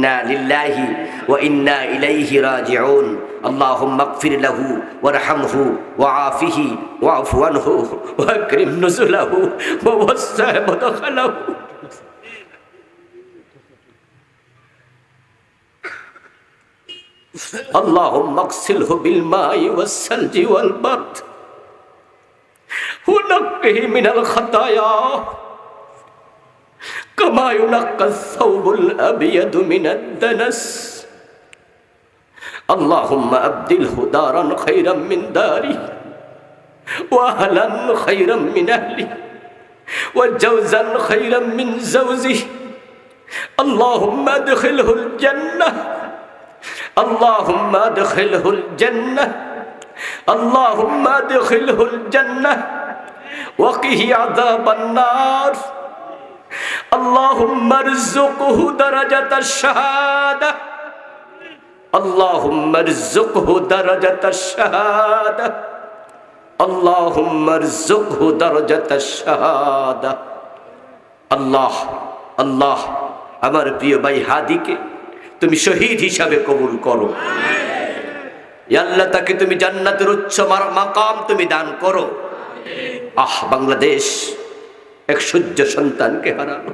ইন্না লিল্লাহি ওয়া ইন্না ইলাইহি রাজিউন। আল্লাহুম্মা ইগফির লাহু ওয়ারহামহু ওয়াআফিহি ওয়া'ফু আনহু ওয়াকরিম নুজুলাহু ওয়া ওয়াসসা' মুদখালাহু। আল্লাহুম্মা ইগসিলহু বিল মাই ওয়াস সালজি ওয়াল বারদ ওয়া নাক্কিহি মিনাল খাতায়া কামা ইউনাক্কাস সাওবুল আবিয়াদু মিনাদ দানাস। আল্লাহুম্মা আবদিলহু দারান খায়রাম মিন দারি ওয়া আহলান খায়রাম মিন আহলি ওয়া জাওজান খায়রাম মিন জাওজি। আল্লাহুম্মা আদখিলহুল জান্নাহ اللهم ادخله الجنة اللهم ادخله الجنة وقه عذاب النار اللهم ارزقه درجة الشهادة اللهم ارزقه درجة الشهادة اللهم ارزقه درجة الشهادة। আল্লাহ আল্লাহ আমার প্রিয় ভাই হাদিকে তুমি শহীদ হিসাবে কবুল করো। ইয়া আল্লাহ তাকে তুমি জান্নাতের উচ্চ মাকাম তুমি দান করো। বাংলাদেশ এক সূর্য সন্তানকে হারালো।